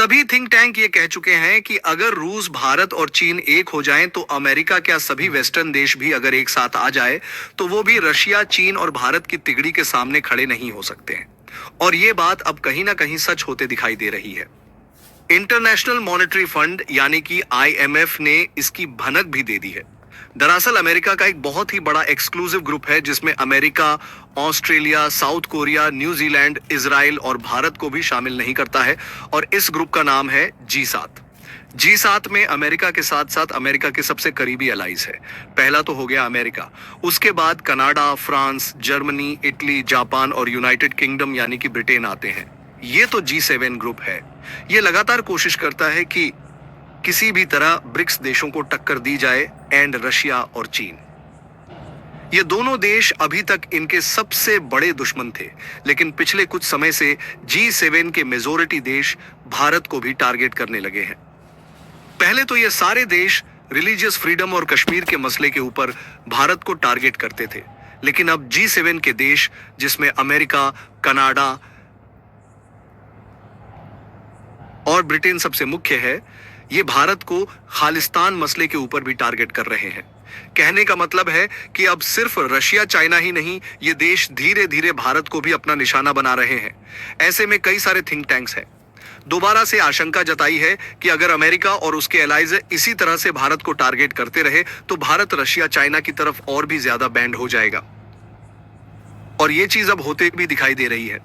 सभी think tank ये कह चुके हैं कि अगर रूस, भारत और चीन एक हो जाएं तो अमेरिका क्या सभी वेस्टर्न देश भी अगर एक साथ आ जाए तो वो भी रशिया, चीन और भारत की तिगड़ी के सामने खड़े नहीं हो सकते हैं। और ये बात अब कहीं ना कहीं सच होते दिखाई दे रही है। इंटरनेशनल मॉनेटरी फंड यानी कि आईएमएफ ने इसकी भनक भी दे दी है। दरअसल अमेरिका का एक बहुत ही बड़ा एक्सक्लूसिव ग्रुप है जिसमें America, Australia, south Korea, New Zealand, Israel और भारत को भी शामिल नहीं करता है। और इस ग्रुप का नाम है G7। G7 में अमेरिका के साथ साथ अमेरिका के सबसे करीबी अलाइज है। पहला तो हो गया अमेरिका, उसके बाद Canada, France, Germany, Italy, Japan और यूनाइटेड किंगडम यानी कि ब्रिटेन आते हैं। ये तो G7 ग्रुप है। ये लगातार कोशिश करता है कि किसी भी तरह ब्रिक्स देशों को टक्कर दी जाए एंड रशिया और चीन। ये दोनों देश अभी तक इनके सबसे बड़े दुश्मन थे, लेकिन पिछले कुछ समय से G7 के मेजोरिटी देश भारत को भी टारगेट करने लगे हैं। पहले तो ये सारे देश रिलीजियस फ्रीडम और कश्मीर के मसले के ऊपर भारत को टारगेट करते थे, लेकिन अब G7 के देश जिसमें अमेरिका, कनाडा और ब्रिटेन सबसे मुख्य है, ये भारत को खालिस्तान मसले के ऊपर भी टारगेट कर रहे हैं। कहने का मतलब है कि अब सिर्फ रशिया, चाइना ही नहीं, ये देश धीरे धीरे भारत को भी अपना निशाना बना रहे हैं। ऐसे में कई सारे थिंक टैंक्स हैं दोबारा से आशंका जताई है कि अगर अमेरिका और उसके एलाइज इसी तरह से भारत को टारगेट करते रहे तो भारत रशिया, चाइना की तरफ और भी ज्यादा बैंड हो जाएगा। और ये चीज अब होते भी दिखाई दे रही है।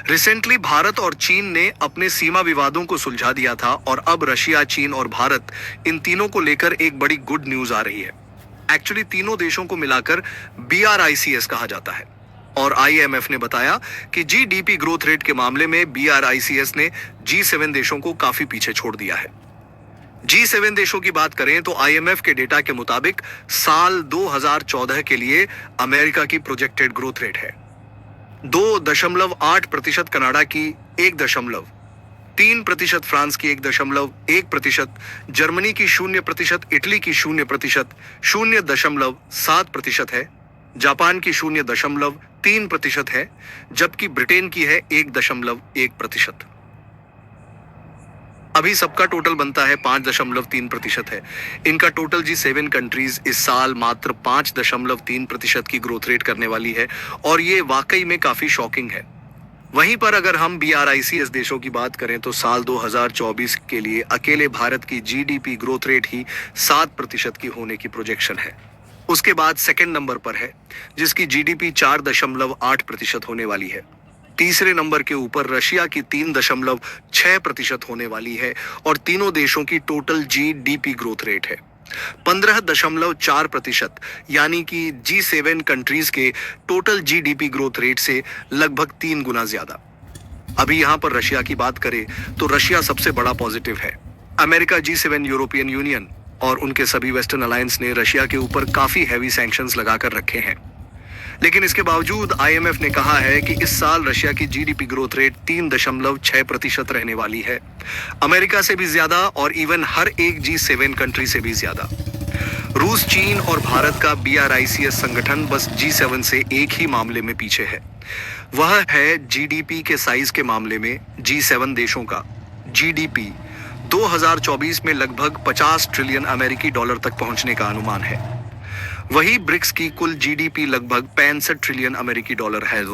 रिसेंटली भारत और चीन ने अपने सीमा विवादों को सुलझा दिया था और अब रशिया, चीन और भारत इन तीनों को लेकर एक बड़ी गुड न्यूज आ रही है। एक्चुअली तीनों देशों को मिलाकर BRICS कहा जाता है और IMF ने बताया कि GDP ग्रोथ रेट के मामले में BRICS ने G7 देशों को काफी पीछे छोड़ दिया है। G7 देशों की बात करें तो IMF के डेटा के मुताबिक साल 2014 के लिए अमेरिका की प्रोजेक्टेड ग्रोथ रेट है 2.8%, कनाडा की 1.3%, फ्रांस की 1.1%, जर्मनी की 0%, इटली की 0%, 0.7% है, जापान की 0.3% है, जबकि ब्रिटेन की है 1.1%। अभी सबका टोटल बनता है 5.3% है। इनका टोटल G7 कंट्रीज इस साल मात्र 5.3% की ग्रोथ रेट करने वाली है और ये वाकई में काफी शॉकिंग है। वहीं पर अगर हम BRICS देशों की बात करें तो साल 2024 के लिए अकेले भारत की GDP ग्रोथ रेट ही 7% की होने की प्रोजेक्शन है। उसके बाद सेकंड नंबर पर है जिसकी GDP 4.8% होने वाली है। तीसरे नंबर के ऊपर रशिया की 3.6% होने वाली है और तीनों देशों की टोटल GDP ग्रोथ रेट है 15.4%, यानी कि G7 कंट्रीज के टोटल GDP ग्रोथ रेट से लगभग 3 गुना ज्यादा। अभी यहां पर रशिया की बात करें तो रशिया सबसे बड़ा पॉजिटिव है। अमेरिका, G7, यूरोपियन यूनियन और उनके सभी वेस्टर्न अलायंस ने रशिया के ऊपर काफी हैवी सैंक्शंस लगाकर रखे हैं, लेकिन इसके बावजूद IMF ने कहा है कि इस साल रशिया की GDP ग्रोथ रेट 3.6% रहने वाली है, अमेरिका से भी ज्यादा और इवन हर एक G7 कंट्री से भी ज्यादा। रूस, चीन और भारत का BRICS संगठन बस G7 से एक ही मामले में पीछे है, वह है GDP के साइज के मामले में G7 देशों का GDP 2024 में लगभग 50 ट्रिलियन अमेरिकी डॉलर तक पहुंचने का अनुमान है। वही ब्रिक्स की कुल GDP लगभग 65 ट्रिलियन अमेरिकी डॉलर है।